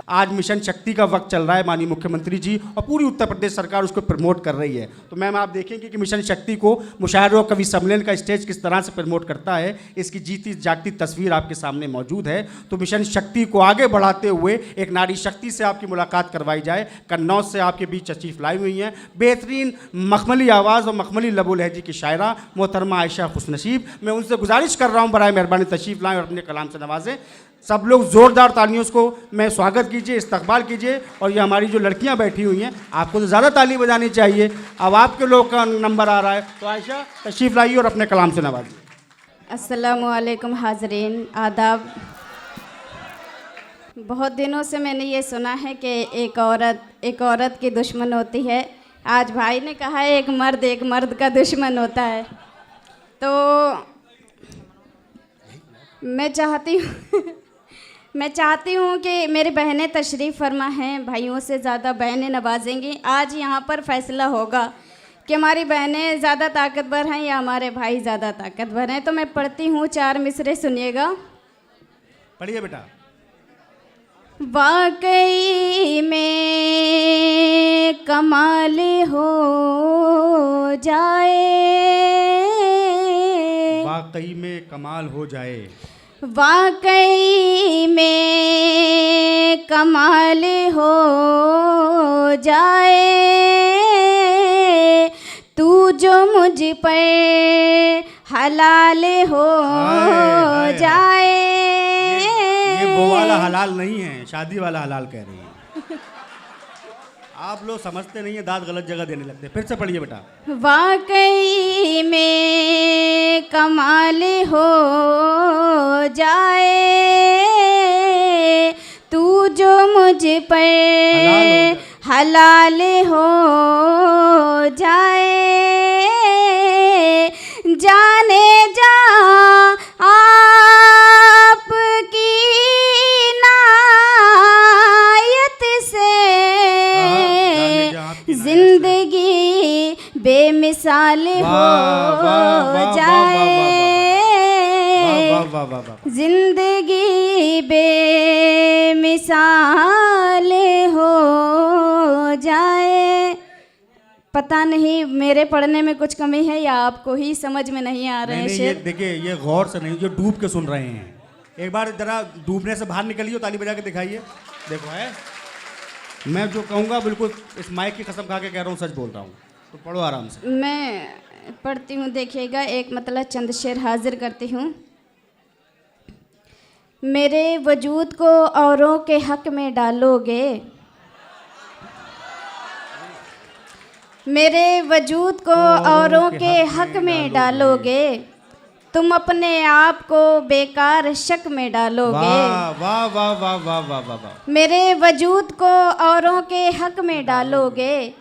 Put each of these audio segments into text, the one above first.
आज मिशन शक्ति का वक्त चल रहा है, माननीय मुख्यमंत्री जी और पूरी उत्तर प्रदेश सरकार उसको प्रमोट कर रही है। तो मैम आप देखेंगे कि मिशन शक्ति को मुशायरों कवि सम्मेलन का स्टेज किस तरह से प्रमोट करता है, इसकी जीती जागती तस्वीर आपके सामने मौजूद है। तो मिशन शक्ति को आगे बढ़ाते हुए एक नारी शक्ति से आपकी मुलाकात करवाई जाए। कन्नौज से आपके बीच तशरीफ लाई हुई हैं बेहतरीन मखमली आवाज़ और मखमली लबो लहजी की शायरा मोहतरमा आयशा खुशनसीब। मैं उनसे गुजारिश कर रहा हूँ बराए मेहरबानी तशरीफ लाएं और अपने कलाम से नवाजें। सब लोग ज़ोरदार तालियों को मैं स्वागत कीजिए, इस्तकबाल कीजिए। और ये हमारी जो लड़कियां बैठी हुई हैं, आपको तो ज़्यादा ताली बजानी चाहिए। अब आपके लोग का नंबर आ रहा है, तो आयशा तशरीफ़ लाइए और अपने कलाम से नवाजिए। अस्सलामु अलैकुम हाज़रीन, आदाब। बहुत दिनों से मैंने ये सुना है कि एक औरत की दुश्मन होती है। आज भाई ने कहा है एक मर्द का दुश्मन होता है। तो मैं चाहती हूँ कि मेरी बहनें तशरीफ़ फरमा हैं, भाइयों से ज़्यादा बहनें नवाजेंगी। आज यहाँ पर फैसला होगा कि हमारी बहनें ज़्यादा ताकतवर हैं या हमारे भाई ज़्यादा ताकतवर हैं। तो मैं पढ़ती हूँ, 4 मिसरे सुनिएगा। पढ़िए बेटा। वाकई में कमाल हो जाए, वाकई में कमाल हो जाए, वाकई में कमाल हो जाए, तू जो मुझ पर हलाल हो जाए। ये वो वाला हलाल नहीं है, शादी वाला हलाल कह रही है। आप लोग समझते नहीं है, दाद गलत जगह देने लगते। फिर से पढ़िए बेटा। वाकई में कमाल हो जाए, तू जो मुझ पर हलाल हो जाए। जाने जा आपकी नायत से जिंदगी बेमिसाल हो जाए, जिंदगी बेमिसाल हो जाए। पता नहीं मेरे पढ़ने में कुछ कमी है या आपको ही समझ में नहीं आ रहे हैं शेर। देखिए ये गौर से नहीं, जो डूब के सुन रहे हैं, एक बार जरा डूबने से बाहर निकलिए, ताली बजा के दिखाइए। देखो है, मैं जो कहूँगा बिल्कुल इस माइक की कसम खा के कह रहा हूँ, सच बोल रहा हूँ। तो पढ़ो आराम से। मैं पढ़ती हूँ, देखिएगा। एक मतलब चंद शेर हाजिर करती हूँ। मेरे वजूद को औरों के हक में डालोगे, मेरे वजूद को औरों के हक में डालोगे, तुम अपने आप को बेकार शक में डालोगे। वाह वाह वाह वाह वाह वाह वाह। मेरे वजूद को औरों के हक में डालोगे,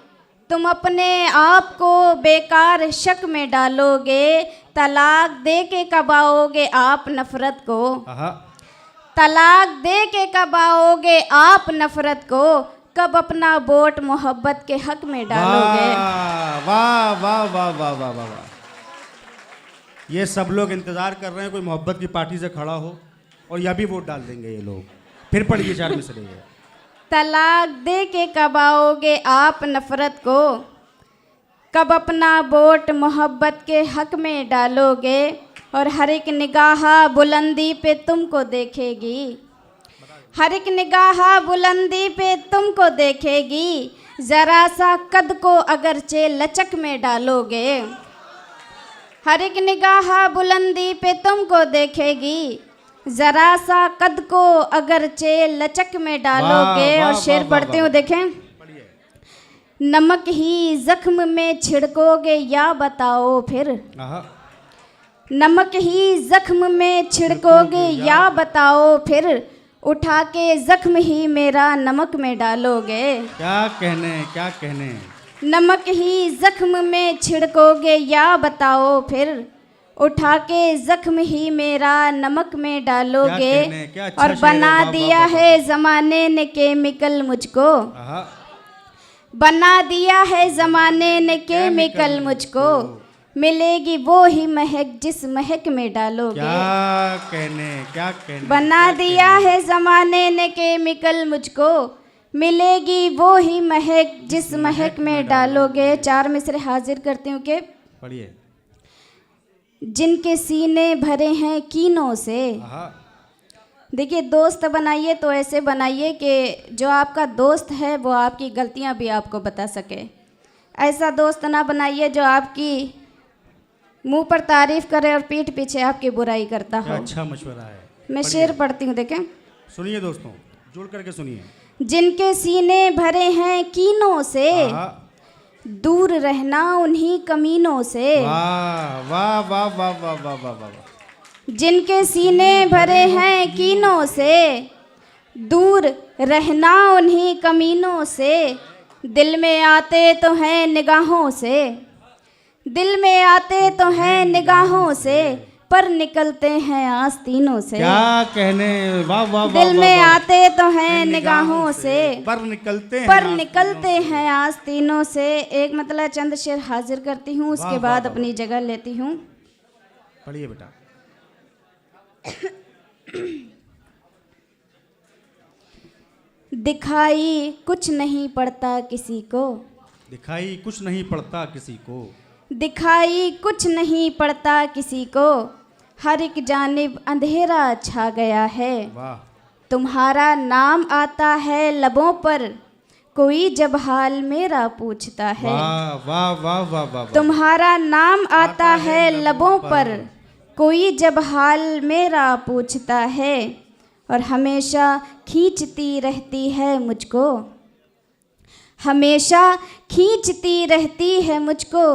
तुम अपने आप को बेकार शक में डालोगे। तलाक दे के कब आओगे आप नफरत को, तलाक दे के कब आओगे आप नफरत को, कब अपना वोट मोहब्बत के हक में डालोगे। वाह वाह वाह वाह वाह वाह। ये सब लोग इंतजार कर रहे हैं कोई मोहब्बत की पार्टी से खड़ा हो और या भी वोट डाल देंगे ये लोग। फिर पढ़िए 4 मिसरे। तलाक दे के कब आओगे आप नफरत को, कब अपना वोट मोहब्बत के हक में डालोगे। और हर एक निगाह बुलंदी पे तुमको देखेगी, हर एक निगाह बुलंदी पे तुमको देखेगी, जरा सा कद को अगरचे लचक में डालोगे। हर एक निगाह बुलंदी पे तुमको देखेगी, जरा सा कद को अगरचे लचक में डालोगे। और शेर पढ़ती हूँ, देखें। नमक ही जख्म में छिड़कोगे या बताओ फिर, नमक ही जख्म में छिड़कोगे या बताओ फिर, उठा के जख्म ही मेरा नमक में डालोगे। क्या कहने, क्या कहने। नमक ही जख्म में छिड़कोगे या बताओ फिर, उठा के जख्म ही मेरा नमक में डालोगे। क्या अच्छा और बना दिया है ज़माने ने केमिकल मुझको, बना दिया है ज़माने ने केमिकल मुझको, मिलेगी वो ही महक जिस महक में डालोगे। क्या कहने बना दिया है जमाने ने केमिकल मुझको, मिलेगी वो ही महक जिस महक में डालोगे। चार मिसरे हाजिर करती हूँ कि पढ़िए। जिनके सीने भरे हैं कीनों से। देखिए, दोस्त बनाइए तो ऐसे बनाइए कि जो आपका दोस्त है वो आपकी गलतियां भी आपको बता सके। ऐसा दोस्त ना बनाइए जो आपकी मुंह पर तारीफ करे और पीठ पीछे आपकी बुराई करता हो। अच्छा मशवरा है। मैं शेर पढ़ती हूँ, देखें, सुनिए दोस्तों, जोड़ करके सुनिए। जिनके सीने भरे हैं कीनों से, दूर रहना उन्हीं कमीनों से। वाह वाह वाह वाह वाह वाह वाह वाह। जिनके सीने भरे हैं कीनों से, दूर रहना उन्हीं कमीनों से। दिल में आते तो हैं निगाहों से, दिल में आते तो हैं निगाहों से, पर निकलते हैं आस्तीनों से। क्या कहने, वाह वाह। दिल में आते तो हैं निगाहों से, पर निकलते हैं आस्तीनों से। एक मतलब चंद शेर हाजिर करती हूँ, उसके बाद अपनी जगह लेती हूँ। पढ़िए बेटा। दिखाई कुछ नहीं पड़ता किसी को, दिखाई कुछ नहीं पड़ता किसी को, दिखाई कुछ नहीं पड़ता किसी को, हर एक जानिब अंधेरा छा गया है। वाह। तुम्हारा नाम आता है लबों पर, कोई जब हाल मेरा पूछता है। वाह वाह वाह वाह वाह। तुम्हारा नाम आता है लबों पर, कोई जब हाल मेरा पूछता है। और हमेशा खींचती रहती है मुझको, हमेशा खींचती रहती है मुझको,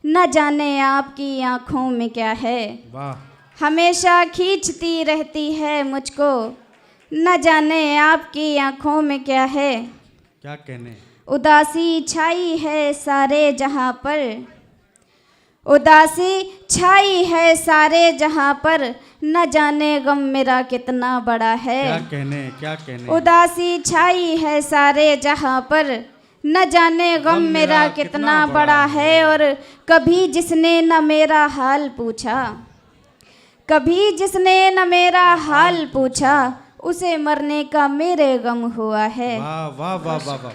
न जाने आपकी आँखों में क्या है। वाह। हमेशा खींचती रहती है मुझको, न जाने आपकी आँखों में क्या है। क्या कहने। उदासी छाई है सारे जहाँ पर, उदासी छाई है सारे जहाँ पर, न जाने गम मेरा कितना बड़ा है। क्या कहने, क्या कहने। उदासी छाई है सारे जहाँ पर, न जाने गम मेरा कितना बड़ा है। और कभी जिसने न मेरा हाल पूछा, कभी जिसने न मेरा हाल पूछा, उसे मरने का मेरे गम हुआ है। वाह वाह वाह वाह वाह।